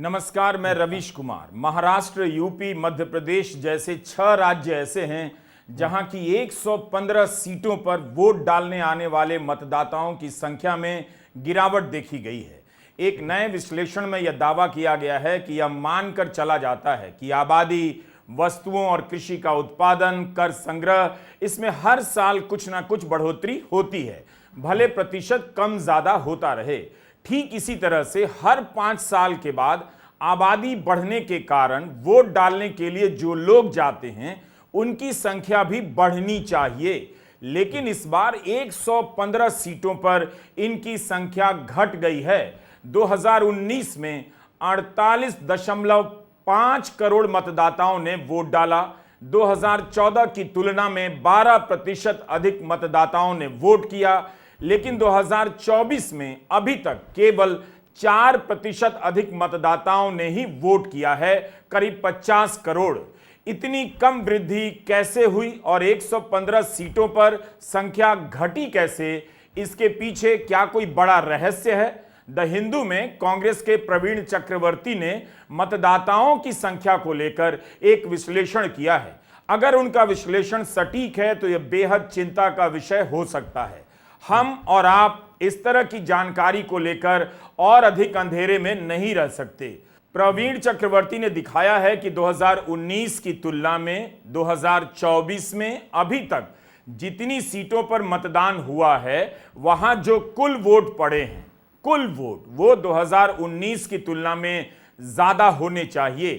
नमस्कार, मैं रवीश कुमार। महाराष्ट्र, यूपी, मध्य प्रदेश जैसे 6 राज्य ऐसे हैं जहां की 115 सीटों पर वोट डालने आने वाले मतदाताओं की संख्या में गिरावट देखी गई है। एक नए विश्लेषण में यह दावा किया गया है कि यह मानकर चला जाता है कि आबादी, वस्तुओं और कृषि का उत्पादन, कर संग्रह, इसमें हर साल कुछ ना कुछ बढ़ोतरी होती है, भले प्रतिशत कम ज्यादा होता रहे। ठीक इसी तरह से हर 5 साल के बाद आबादी बढ़ने के कारण वोट डालने के लिए जो लोग जाते हैं उनकी संख्या भी बढ़नी चाहिए। लेकिन इस बार 115 सीटों पर इनकी संख्या घट गई है। 2019 में 48.5 करोड़ मतदाताओं ने वोट डाला। 2014 की तुलना में 12% अधिक मतदाताओं ने वोट किया, लेकिन 2024 में अभी तक केवल 4% अधिक मतदाताओं ने ही वोट किया है, करीब 50 करोड़। इतनी कम वृद्धि कैसे हुई और 115 सीटों पर संख्या घटी कैसे? इसके पीछे क्या कोई बड़ा रहस्य है? द हिंदू में कांग्रेस के प्रवीण चक्रवर्ती ने मतदाताओं की संख्या को लेकर एक विश्लेषण किया है। अगर उनका विश्लेषण सटीक है तो यह बेहद चिंता का विषय हो सकता है। हम और आप इस तरह की जानकारी को लेकर और अधिक अंधेरे में नहीं रह सकते। प्रवीण चक्रवर्ती ने दिखाया है कि 2019 की तुलना में 2024 में अभी तक जितनी सीटों पर मतदान हुआ है, वहां जो कुल वोट पड़े हैं, कुल वोट वो 2019 की तुलना में ज्यादा होने चाहिए।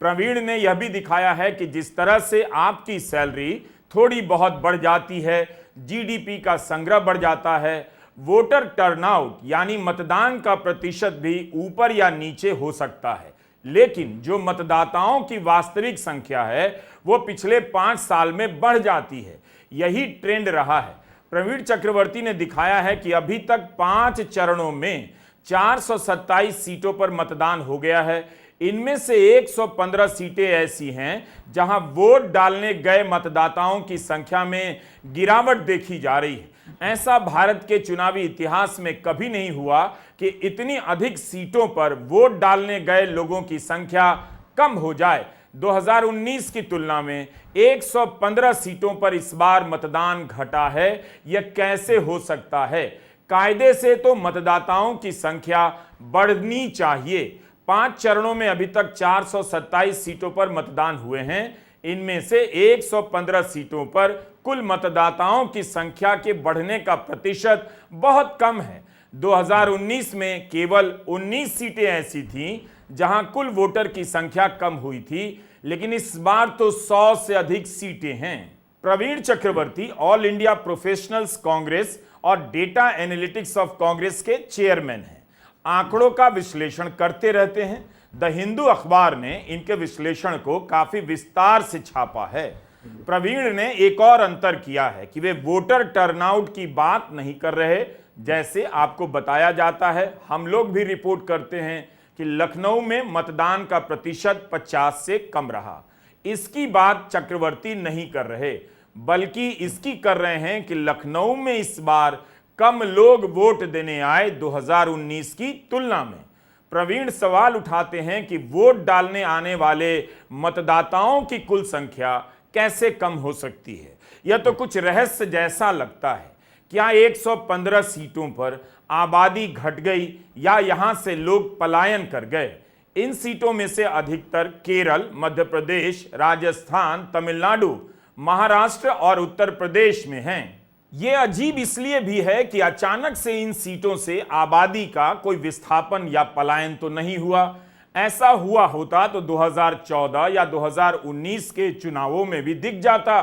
प्रवीण ने यह भी दिखाया है कि जिस तरह से आपकी सैलरी थोड़ी बहुत बढ़ जाती है, जीडीपी का संग्रह बढ़ जाता है, वोटर टर्नआउट यानी मतदान का प्रतिशत भी ऊपर या नीचे हो सकता है, लेकिन जो मतदाताओं की वास्तविक संख्या है वो पिछले 5 साल में बढ़ जाती है। यही ट्रेंड रहा है। प्रवीण चक्रवर्ती ने दिखाया है कि अभी तक 5 चरणों में 427 सीटों पर मतदान हो गया है। इनमें से 115 सीटें ऐसी हैं जहां वोट डालने गए मतदाताओं की संख्या में गिरावट देखी जा रही है। ऐसा भारत के चुनावी इतिहास में कभी नहीं हुआ कि इतनी अधिक सीटों पर वोट डालने गए लोगों की संख्या कम हो जाए। 2019 की तुलना में 115 सीटों पर इस बार मतदान घटा है। यह कैसे हो सकता है? कायदे से तो मतदाताओं की संख्या बढ़नी चाहिए। 5 चरणों में अभी तक 427 सीटों पर मतदान हुए हैं। इनमें से 115 सीटों पर कुल मतदाताओं की संख्या के बढ़ने का प्रतिशत बहुत कम है। 2019 में केवल 19 सीटें ऐसी थीं जहां कुल वोटर की संख्या कम हुई थी, लेकिन इस बार तो 100 से अधिक सीटें हैं। प्रवीण चक्रवर्ती ऑल इंडिया प्रोफेशनल्स कांग्रेस और डेटा एनालिटिक्स ऑफ कांग्रेस के चेयरमैन हैं। आंकड़ों का विश्लेषण करते रहते हैं। द हिंदू अखबार ने इनके विश्लेषण को काफी विस्तार से छापा है। प्रवीण ने एक और अंतर किया है कि वे वोटर टर्नआउट की बात नहीं कर रहे। जैसे आपको बताया जाता है, हम लोग भी रिपोर्ट करते हैं कि लखनऊ में मतदान का प्रतिशत 50 से कम रहा। इसकी बात चक्रवर्ती नहीं कर रहे, बल्कि इसकी कर रहे हैं कि लखनऊ में इस बार कम लोग वोट देने आए 2019 की तुलना में। प्रवीण सवाल उठाते हैं कि वोट डालने आने वाले मतदाताओं की कुल संख्या कैसे कम हो सकती है। यह तो कुछ रहस्य जैसा लगता है। क्या 115 सीटों पर आबादी घट गई या यहां से लोग पलायन कर गए? इन सीटों में से अधिकतर केरल, मध्य प्रदेश, राजस्थान, तमिलनाडु, महाराष्ट्र और उत्तर प्रदेश में हैं। यह अजीब इसलिए भी है कि अचानक से इन सीटों से आबादी का कोई विस्थापन या पलायन तो नहीं हुआ। ऐसा हुआ होता तो 2014 या 2019 के चुनावों में भी दिख जाता।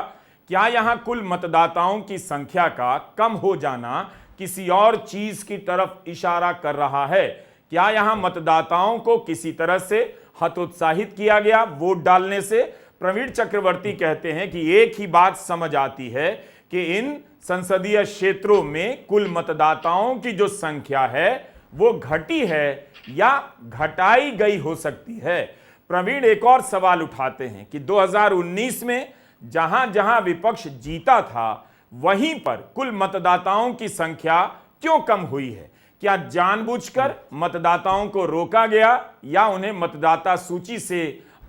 क्या यहां कुल मतदाताओं की संख्या का कम हो जाना किसी और चीज की तरफ इशारा कर रहा है? क्या यहां मतदाताओं को किसी तरह से हतोत्साहित किया गया वोट डालने से? प्रवीण चक्रवर्ती कहते हैं कि एक ही बात समझ आती है कि इन संसदीय क्षेत्रों में कुल मतदाताओं की जो संख्या है वो घटी है या घटाई गई हो सकती है। प्रवीण एक और सवाल उठाते हैं कि 2019 में जहां जहां विपक्ष जीता था, वहीं पर कुल मतदाताओं की संख्या क्यों कम हुई है? क्या जानबूझकर मतदाताओं को रोका गया या उन्हें मतदाता सूची से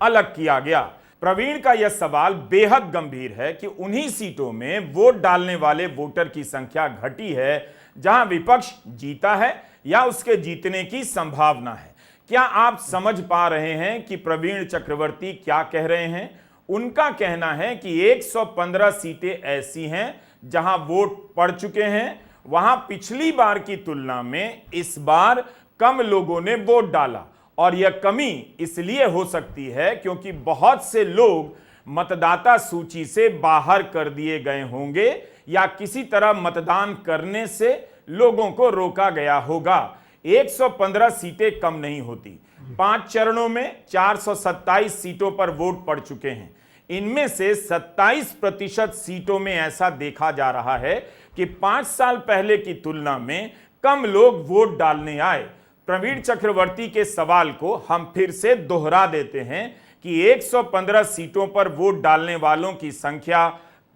अलग किया गया? प्रवीण का यह सवाल बेहद गंभीर है कि उन्हीं सीटों में वोट डालने वाले वोटर की संख्या घटी है जहां विपक्ष जीता है या उसके जीतने की संभावना है। क्या आप समझ पा रहे हैं कि प्रवीण चक्रवर्ती क्या कह रहे हैं? उनका कहना है कि 115 सीटें ऐसी हैं जहां वोट पड़ चुके हैं, वहां पिछली बार की तुलना में इस बार कम लोगों ने वोट डाला और यह कमी इसलिए हो सकती है क्योंकि बहुत से लोग मतदाता सूची से बाहर कर दिए गए होंगे या किसी तरह मतदान करने से लोगों को रोका गया होगा। 115 सीटें कम नहीं होती। 5 चरणों में 427 सीटों पर वोट पड़ चुके हैं। इनमें से 27% सीटों में ऐसा देखा जा रहा है कि 5 साल पहले की तुलना में कम लोग वोट डालने आए। प्रवीण चक्रवर्ती के सवाल को हम फिर से दोहरा देते हैं कि 115 सीटों पर वोट डालने वालों की संख्या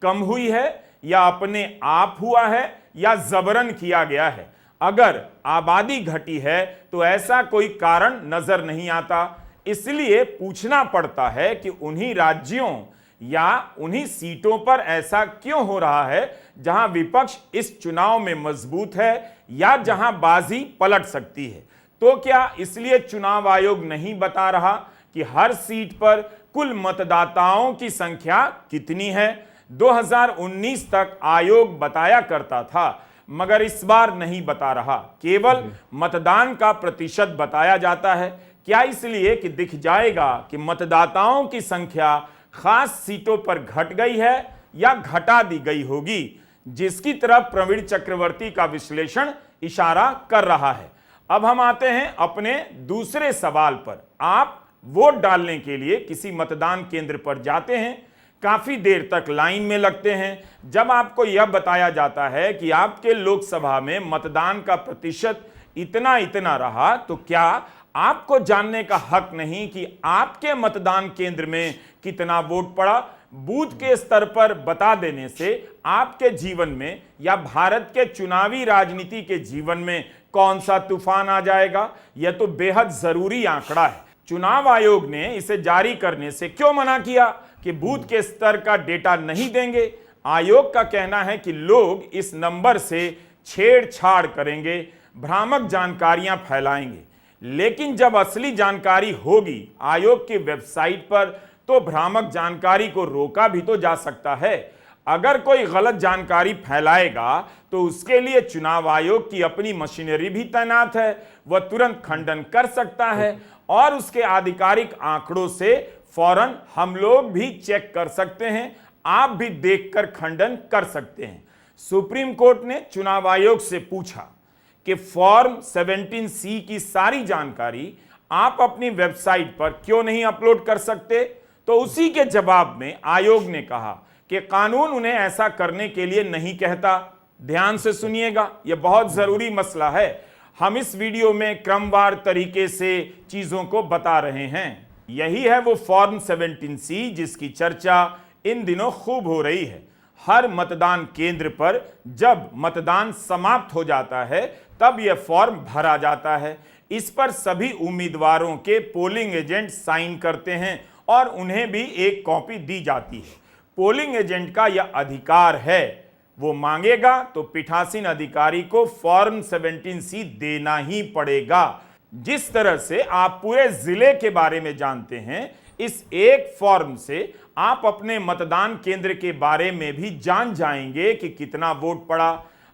कम हुई है या अपने आप हुआ है या जबरन किया गया है। अगर आबादी घटी है तो ऐसा कोई कारण नजर नहीं आता। इसलिए पूछना पड़ता है कि उन्हीं राज्यों या उन्हीं सीटों पर ऐसा क्यों हो रहा है जहां विपक्ष इस चुनाव में मजबूत है या जहां बाजी पलट सकती है। तो क्या इसलिए चुनाव आयोग नहीं बता रहा कि हर सीट पर कुल मतदाताओं की संख्या कितनी है? 2019 तक आयोग बताया करता था मगर इस बार नहीं बता रहा, केवल मतदान का प्रतिशत बताया जाता है। क्या इसलिए कि दिख जाएगा कि मतदाताओं की संख्या खास सीटों पर घट गई है या घटा दी गई होगी, जिसकी तरफ प्रवीण चक्रवर्ती का विश्लेषण इशारा कर रहा है। अब हम आते हैं अपने दूसरे सवाल पर। आप वोट डालने के लिए किसी मतदान केंद्र पर जाते हैं, काफी देर तक लाइन में लगते हैं। जब आपको यह बताया जाता है कि आपके लोकसभा में मतदान का प्रतिशत इतना इतना रहा, तो क्या आपको जानने का हक नहीं कि आपके मतदान केंद्र में कितना वोट पड़ा? बूथ के स्तर पर बता देने से आपके जीवन में या भारत के चुनावी राजनीति के जीवन में कौन सा तूफान आ जाएगा? यह तो बेहद जरूरी आंकड़ा है। चुनाव आयोग ने इसे जारी करने से क्यों मना किया कि बूथ के स्तर का डेटा नहीं देंगे? आयोग का कहना है कि लोग इस नंबर से छेड़छाड़ करेंगे, भ्रामक जानकारियां फैलाएंगे। लेकिन जब असली जानकारी होगी आयोग की वेबसाइट पर, तो भ्रामक जानकारी को रोका भी तो जा सकता है। अगर कोई गलत जानकारी फैलाएगा तो उसके लिए चुनाव आयोग की अपनी मशीनरी भी तैनात है। वह तुरंत खंडन कर सकता है और उसके आधिकारिक आंकड़ों से फौरन हम लोग भी चेक कर सकते हैं, आप भी देखकर खंडन कर सकते हैं। सुप्रीम कोर्ट ने चुनाव आयोग से पूछा कि फॉर्म 17C की सारी जानकारी आप अपनी वेबसाइट पर क्यों नहीं अपलोड कर सकते? तो उसी के जवाब में आयोग ने कहा कि कानून उन्हें ऐसा करने के लिए नहीं कहता। ध्यान से सुनिएगा, यह बहुत जरूरी मसला है। हम इस वीडियो में क्रमवार तरीके से चीजों को बता रहे हैं। यही है वो फॉर्म 17C जिसकी चर्चा इन दिनों खूब हो रही है। हर मतदान केंद्र पर जब मतदान समाप्त हो जाता है तब यह फॉर्म भरा जाता है। इस पर सभी उम्मीदवारों के पोलिंग एजेंट साइन करते हैं और उन्हें भी एक कॉपी दी जाती है। पोलिंग एजेंट का यह अधिकार है, वो मांगेगा तो पीठासीन अधिकारी को फॉर्म 17C देना ही पड़ेगा। जिस तरह से आप पूरे जिले के बारे में जानते हैं, इस एक फॉर्म से आप अपने मतदान केंद्र के बारे में भी जान जाएंगे कि कितना वोट पड़ा।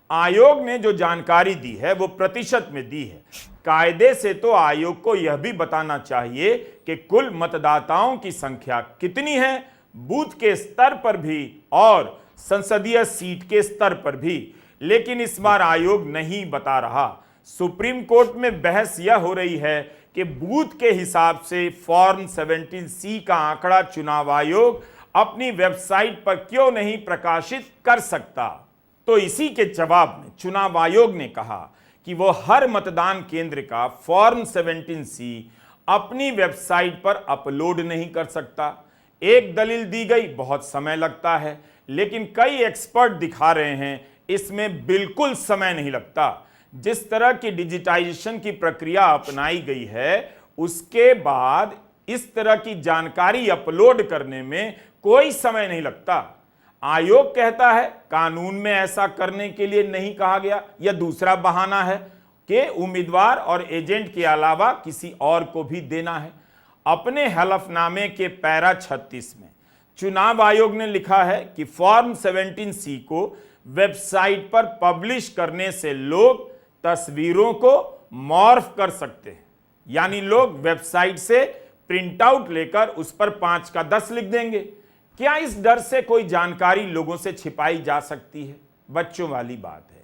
आयोग ने जो जानकारी दी है वो प्रतिशत में दी है। कायदे से तो आयोग को यह भी बताना चाहिए कि कुल मतदाताओं की संख्या कितनी है, बूथ के स्तर पर भी और संसदीय सीट के स्तर पर भी। लेकिन इस बार आयोग नहीं बता रहा। सुप्रीम कोर्ट में बहस यह हो रही है कि बूथ के हिसाब से फॉर्म 17C का आंकड़ा चुनाव आयोग अपनी वेबसाइट पर क्यों नहीं प्रकाशित कर सकता। तो इसी के जवाब में चुनाव आयोग ने कहा कि वो हर मतदान केंद्र का फॉर्म 17C अपनी वेबसाइट पर अपलोड नहीं कर सकता। एक दलील दी गई, बहुत समय लगता है, लेकिन कई एक्सपर्ट दिखा रहे हैं इसमें बिल्कुल समय नहीं लगता। जिस तरह की डिजिटाइजेशन की प्रक्रिया अपनाई गई है, उसके बाद इस तरह की जानकारी अपलोड करने में कोई समय नहीं लगता। आयोग कहता है कानून में ऐसा करने के लिए नहीं कहा गया। यह दूसरा बहाना है कि उम्मीदवार और एजेंट के अलावा किसी और को भी देना है। अपने हलफनामे के पैरा 36 में चुनाव आयोग ने लिखा है कि फॉर्म 17C को वेबसाइट पर पब्लिश करने से लोग तस्वीरों को मॉर्फ कर सकते हैं, यानी लोग वेबसाइट से प्रिंट आउट लेकर उस पर 5 का 10 लिख देंगे। क्या इस डर से कोई जानकारी लोगों से छिपाई जा सकती है? बच्चों वाली बात है।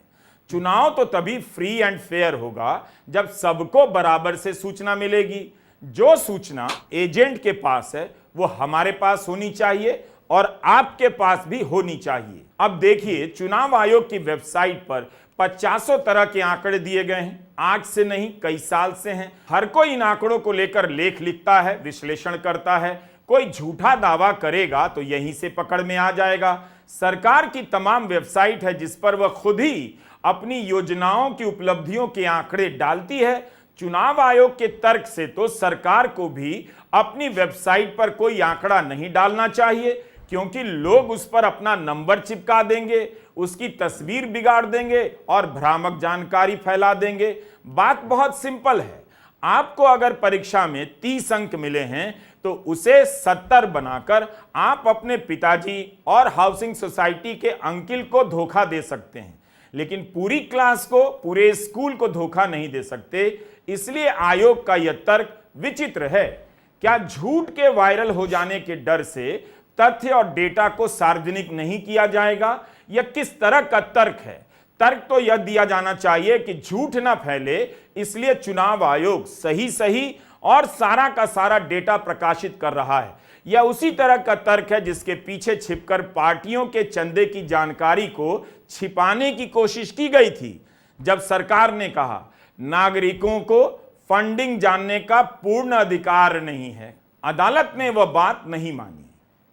चुनाव तो तभी फ्री एंड फेयर होगा जब सबको बराबर से सूचना मिलेगी। जो सूचना एजेंट के पास है वो हमारे पास होनी चाहिए और आपके पास भी होनी चाहिए। अब देखिए, चुनाव आयोग की वेबसाइट पर 50 तरह के आंकड़े दिए गए हैं। आज से नहीं, कई साल से हैं। हर कोई इन आंकड़ों को लेकर लेख लिखता है, विश्लेषण करता है। कोई झूठा दावा करेगा तो यहीं से पकड़ में आ जाएगा। सरकार की तमाम वेबसाइट है जिस पर वह खुद ही अपनी योजनाओं की उपलब्धियों के आंकड़े डालती है। चुनाव आयोग के तर्क से तो सरकार को भी अपनी वेबसाइट पर कोई आंकड़ा नहीं डालना चाहिए, क्योंकि लोग उस पर अपना नंबर चिपका देंगे, उसकी तस्वीर बिगाड़ देंगे और भ्रामक जानकारी फैला देंगे। बात बहुत सिंपल है। आपको अगर परीक्षा में 30 अंक मिले हैं तो उसे 70 बनाकर आप अपने पिताजी और हाउसिंग सोसाइटी के अंकिल को धोखा दे सकते हैं, लेकिन पूरी क्लास को, पूरे स्कूल को धोखा नहीं दे सकते। इसलिए आयोग का यह तर्क विचित्र है। क्या झूठ के वायरल हो जाने के डर से तथ्य और डेटा को सार्वजनिक नहीं किया जाएगा? यह किस तरह का तर्क है? तर्क तो यह दिया जाना चाहिए कि झूठ ना फैले, इसलिए चुनाव आयोग सही और सारा का सारा डेटा प्रकाशित कर रहा है। यह उसी तरह का तर्क है जिसके पीछे छिपकर पार्टियों के चंदे की जानकारी को छिपाने की कोशिश की गई थी। जब सरकार ने कहा नागरिकों को फंडिंग जानने का पूर्ण अधिकार नहीं है, अदालत ने वह बात नहीं मानी।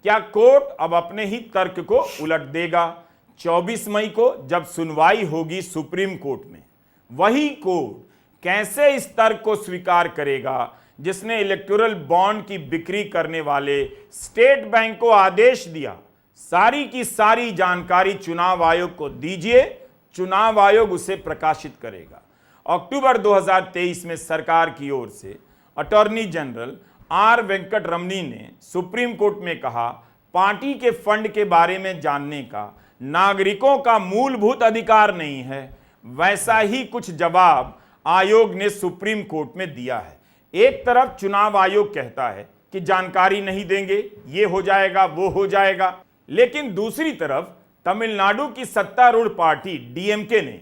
क्या कोर्ट अब अपने ही तर्क को उलट देगा? 24 मई को जब सुनवाई होगी सुप्रीम कोर्ट में, वही कोर्ट कैसे इस तर्क को स्वीकार करेगा जिसने इलेक्टोरल बॉन्ड की बिक्री करने वाले स्टेट बैंक को आदेश दिया सारी की सारी जानकारी चुनाव आयोग को दीजिए, चुनाव आयोग उसे प्रकाशित करेगा। अक्टूबर 2023 में सरकार की ओर से अटॉर्नी जनरल आर वेंकट रमनी ने सुप्रीम कोर्ट में कहा पार्टी के फंड के बारे में जानने का नागरिकों का मूलभूत अधिकार नहीं है। वैसा ही कुछ जवाब आयोग ने सुप्रीम कोर्ट में दिया है। एक तरफ चुनाव आयोग कहता है कि जानकारी नहीं देंगे, ये हो जाएगा, वो हो जाएगा, लेकिन दूसरी तरफ तमिलनाडु की सत्तारूढ़ पार्टी डीएमके ने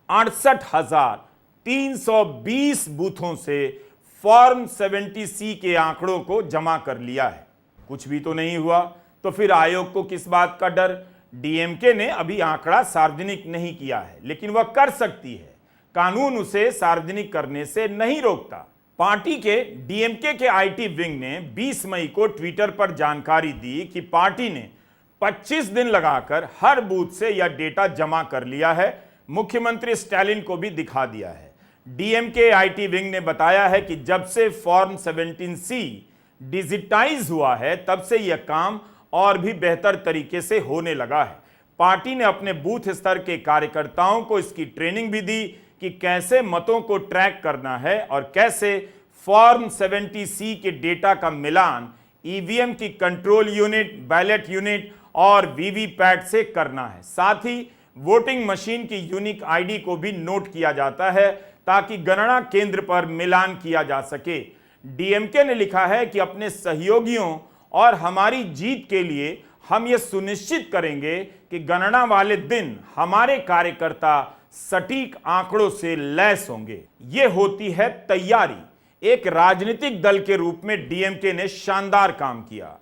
68,320 बूथों से फॉर्म 70C के आंकड़ों को जमा कर लिया है। कुछ भी तो नहीं हुआ, तो फिर आयोग को किस बात का डर? डीएमके ने अभी आंकड़ा सार्वजनिक नहीं किया है, लेकिन वह कर सकती है। कानून उसे सार्वजनिक करने से नहीं रोकता। पार्टी के डीएमके के आईटी विंग ने 20 मई को ट्विटर पर जानकारी दी कि पार्टी ने 25 दिन लगाकर हर बूथ से यह डेटा जमा कर लिया है। मुख्यमंत्री स्टालिन को भी दिखा दिया है। डीएमके आईटी विंग ने बताया है कि जब से फॉर्म 17C डिजिटाइज हुआ है तब से यह काम और भी बेहतर तरीके से होने लगा है। पार्टी ने अपने बूथ स्तर के कार्यकर्ताओं को इसकी ट्रेनिंग भी दी कि कैसे मतों को ट्रैक करना है और कैसे फॉर्म 70C के डेटा का मिलान ईवीएम की कंट्रोल यूनिट, बैलेट यूनिट और वीवीपैट से करना है। साथ ही वोटिंग मशीन की यूनिक आईडी को भी नोट किया जाता है ताकि गणना केंद्र पर मिलान किया जा सके। डीएमके ने लिखा है कि अपने सहयोगियों और हमारी जीत के लिए हम ये सुनिश्चित करेंगे कि गणना वाले दिन हमारे कार्यकर्ता सटीक आंकड़ों से लैस होंगे। ये होती है तैयारी। एक राजनीतिक दल के रूप में डीएमके ने शानदार काम किया।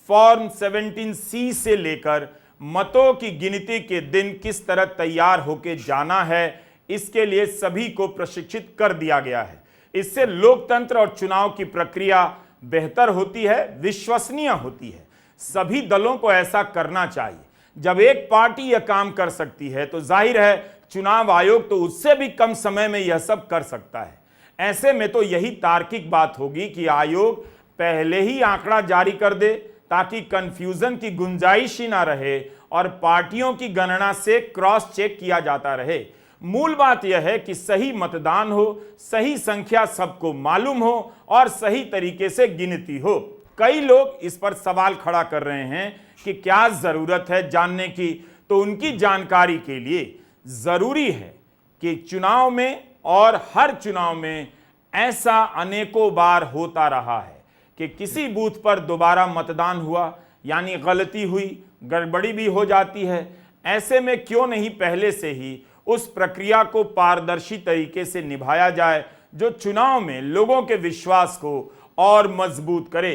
फॉर्म 17C से लेकर मतों की गिनती के दिन किस तरह तैयार होकर जाना है, इसके लिए सभी को प्रशिक्षित कर दिया गया है। इससे लोकतंत्र और चुनाव की प्रक्रिया बेहतर होती है, विश्वसनीय होती है। सभी दलों को ऐसा करना चाहिए। जब एक पार्टी यह काम कर सकती है तो जाहिर है चुनाव आयोग तो उससे भी कम समय में यह सब कर सकता है। ऐसे में तो यही तार्किक बात होगी कि आयोग पहले ही आंकड़ा जारी कर दे ताकि कंफ्यूजन की गुंजाइश ही ना रहे और पार्टियों की गणना से क्रॉस चेक किया जाता रहे। मूल बात यह है कि सही मतदान हो, सही संख्या सबको मालूम हो और सही तरीके से गिनती हो। कई लोग इस पर सवाल खड़ा कर रहे हैं कि क्या जरूरत है जानने की, तो उनकी जानकारी के लिए जरूरी है कि चुनाव में और हर चुनाव में ऐसा अनेकों बार होता रहा है कि किसी बूथ पर दोबारा मतदान हुआ, यानी गलती हुई, गड़बड़ी भी हो जाती है। ऐसे में क्यों नहीं पहले से ही उस प्रक्रिया को पारदर्शी तरीके से निभाया जाए जो चुनाव में लोगों के विश्वास को और मजबूत करे।